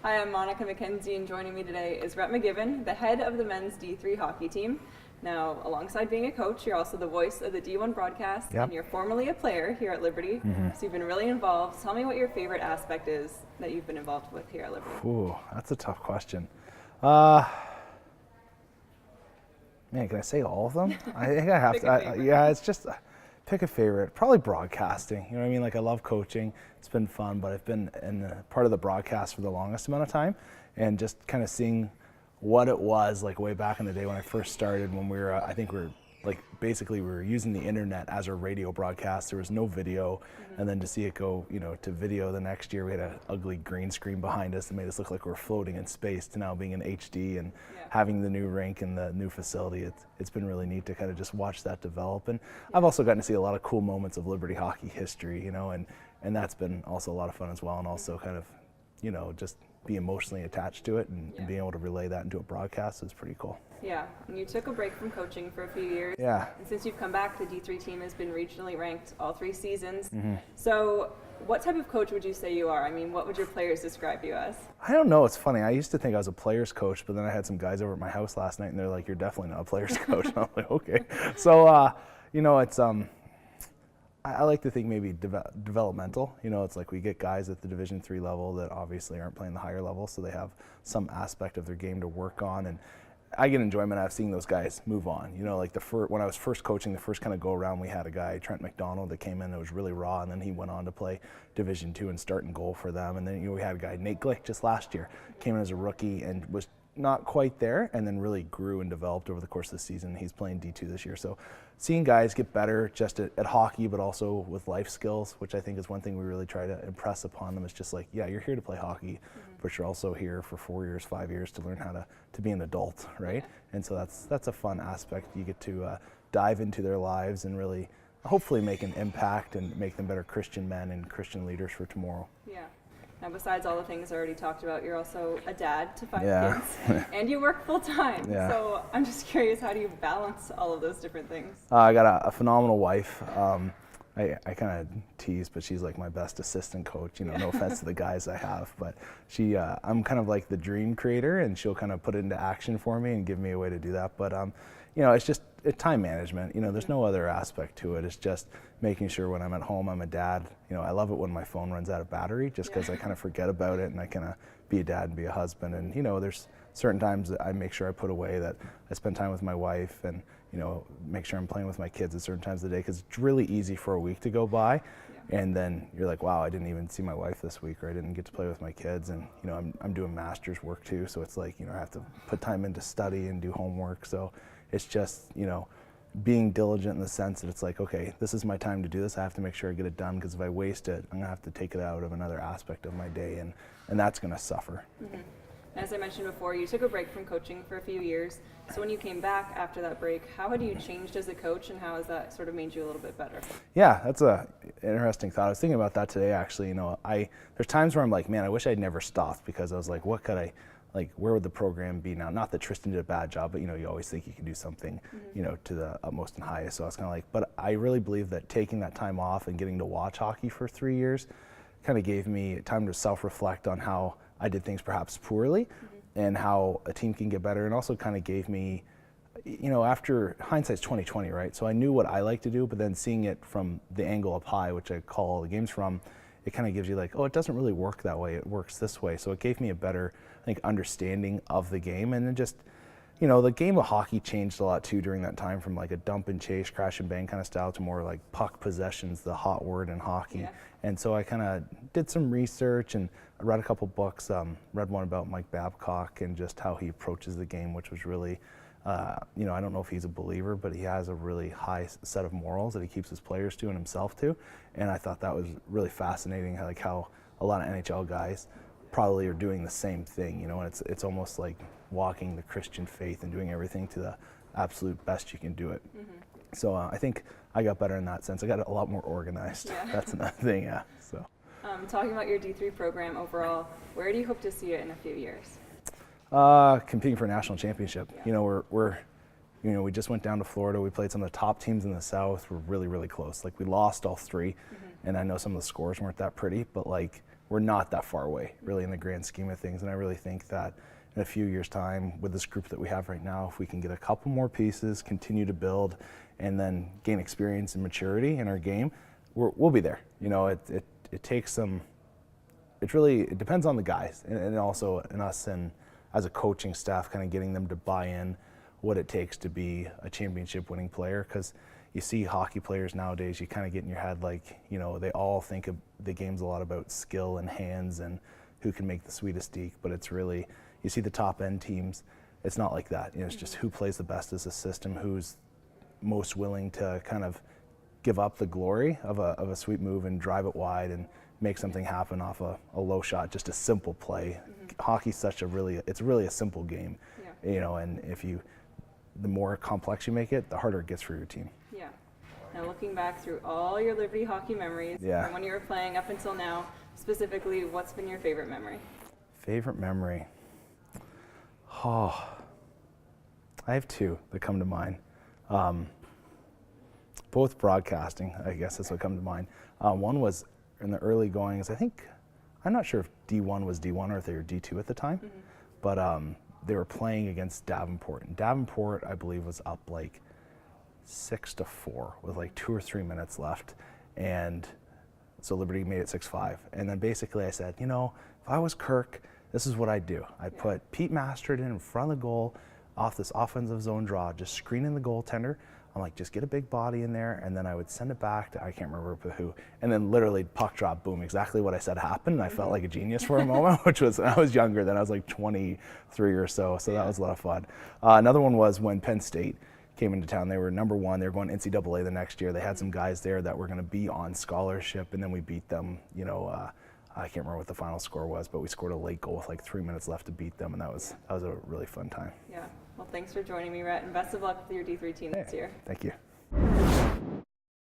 Hi, I'm Monika McKenzie, and joining me today is Rett McGibbon, the head of the men's D3 hockey team. Now, alongside being a coach, you're also the voice of the D1 broadcast, and you're formerly a player here at Liberty, so you've been really involved. Tell me what your favorite aspect is that you've been involved with here at Liberty. Ooh, that's a tough question. Man, can I say all of them? I think I have to. Yeah, it's just pick a favorite. Probably broadcasting. You know what I mean? Like, I love coaching. It's been fun, but I've been in part of the broadcast for the longest amount of time, and just kind of seeing what it was like way back in the day when I first started, when we were, I think we were like, basically we were using the internet as our radio broadcast. There was no video, and then to see it go, you know, to video the next year, we had an ugly green screen behind us that made us look like we were floating in space, to now being in HD and having the new rink and the new facility. It's been really neat to kind of just watch that develop. And I've also gotten to see a lot of cool moments of Liberty hockey history, you know, and that's been also a lot of fun as well, and also kind of, you know, just be emotionally attached to it and being able to relay that into a broadcast is pretty cool. Yeah, and you took a break from coaching for a few years. Yeah. And since you've come back, the D3 team has been regionally ranked all 3 seasons. So what type of coach would you say you are? I mean, what would your players describe you as? I don't know. It's funny. I used to think I was a player's coach, but then I had some guys over at my house last night, and they're like, "You're definitely not a player's coach." And I'm like, okay. So, you know, it's I like to think maybe developmental. You know, it's like we get guys at the Division III level that obviously aren't playing the higher level, so they have some aspect of their game to work on, and I get enjoyment out of seeing those guys move on. You know, like when I was first coaching, the first kind of go around, we had a guy, Trent McDonald, that came in that was really raw, and then he went on to play Division II and start and goal for them. And then, you know, we had a guy, Nate Glick, just last year, came in as a rookie and was not quite there, and then really grew and developed over the course of the season. He's playing D2 this year. So seeing guys get better just at hockey, but also with life skills, which I think is one thing we really try to impress upon them. Is just like, yeah, you're here to play hockey, but you're also here for 4 years, 5 years to learn how to be an adult, right? And so that's a fun aspect. You get to dive into their lives and really hopefully make an impact and make them better Christian men and Christian leaders for tomorrow. Yeah. Now, besides all the things I already talked about, you're also a dad to 5 kids, and you work full time. So I'm just curious, how do you balance all of those different things? I got a phenomenal wife. I kind of tease, but she's like my best assistant coach. You know, no offense to the guys I have, but I'm kind of like the dream creator, and she'll kind of put it into action for me and give me a way to do that. But you know, it's just time management. You know, there's no other aspect to it. It's just making sure when I'm at home, I'm a dad. You know, I love it when my phone runs out of battery, just because I kind of forget about it, and I kind of be a dad and be a husband. And you know, there's certain times that I make sure I put away, that I spend time with my wife, and you know, make sure I'm playing with my kids at certain times of the day, because it's really easy for a week to go by, and then you're like, wow, I didn't even see my wife this week, or I didn't get to play with my kids. And you know, I'm doing master's work too, so it's like, you know, I have to put time into study and do homework. So it's just, you know, being diligent in the sense that it's like, okay, this is my time to do this. I have to make sure I get it done, because if I waste it, I'm gonna have to take it out of another aspect of my day, and that's gonna suffer. As I mentioned before, you took a break from coaching for a few years. So when you came back after that break, how had you changed as a coach, and how has that sort of made you a little bit better? Yeah, that's a interesting thought. I was thinking about that today, actually. You know, there's times where I'm like, man, I wish I'd never stopped, because I was like, what could I, like, where would the program be now? Not that Tristan did a bad job, but you know, you always think you can do something, you know, to the utmost and highest. So I was kind of like, but I really believe that taking that time off and getting to watch hockey for 3 years kind of gave me time to self-reflect on how I did things perhaps poorly, and how a team can get better, and also kind of gave me, you know, after hindsight's 20/20, right? So I knew what I like to do, but then seeing it from the angle up high, which I call all the games from, it kind of gives you like, oh, it doesn't really work that way, it works this way. So it gave me a better, I think, understanding of the game. And then just, you know, the game of hockey changed a lot too during that time, from like a dump and chase, crash and bang kind of style to more like puck possessions, the hot word in hockey. And so I kind of did some research, and I read a couple books, read one about Mike Babcock and just how he approaches the game, which was really, you know, I don't know if he's a believer, but he has a really high set of morals that he keeps his players to and himself to. And I thought that was really fascinating, like how a lot of NHL guys probably are doing the same thing, you know, and it's almost like walking the Christian faith and doing everything to the absolute best you can do it. So I think I got better in that sense. I got a lot more organized. That's another thing, So. Talking about your D3 program overall, where do you hope to see it in a few years? Competing for a national championship. You know, you know, we just went down to Florida. We played some of the top teams in the South. We're really, really close. Like, we lost all 3, and I know some of the scores weren't that pretty, but like, we're not that far away, really, in the grand scheme of things. And I really think that in a few years' time, with this group that we have right now, if we can get a couple more pieces, continue to build, and then gain experience and maturity in our game, we'll be there. You know, it takes some. It depends on the guys, and also in us and as a coaching staff, kind of getting them to buy in what it takes to be a championship winning player. Because you see hockey players nowadays, you kind of get in your head like, you know, they all think of the game's a lot about skill and hands and who can make the sweetest deke, but it's really, you see the top end teams, it's not like that. You know, it's just who plays the best as a system, who's most willing to kind of give up the glory of a sweet move and drive it wide and make something happen off a low shot, just a simple play. Hockey's it's really a simple game, you know, and the more complex you make it, the harder it gets for your team. Yeah. Now looking back through all your Liberty hockey memories, from when you were playing up until now, specifically, what's been your favorite memory? Favorite memory? Oh, I have two that come to mind. Both broadcasting, I guess is what come to mind. One was in the early goings, I'm not sure if D1 was D1 or if they were D2 at the time, but they were playing against Davenport. And Davenport, I believe, was up like 6-4 with like 2 or 3 minutes left. And so Liberty made it 6-5. And then basically I said, you know, if I was Kirk, this is what I'd do. I'd put Pete Masterton in front of the goal off this offensive zone draw, just screening the goaltender. I'm like, just get a big body in there, and then I would send it back to, I can't remember who, and then literally puck drop, boom, exactly what I said happened, and I felt like a genius for a moment, which was, I was younger then, I was like 23 or so that was a lot of fun. Another one was when Penn State came into town. They were number one, they were going NCAA the next year. They had some guys there that were gonna be on scholarship, and then we beat them, you know, I can't remember what the final score was, but we scored a late goal with like 3 minutes left to beat them, and that was a really fun time. Yeah. Well, thanks for joining me, Rhett, and best of luck with your D3 team this year. Thank you.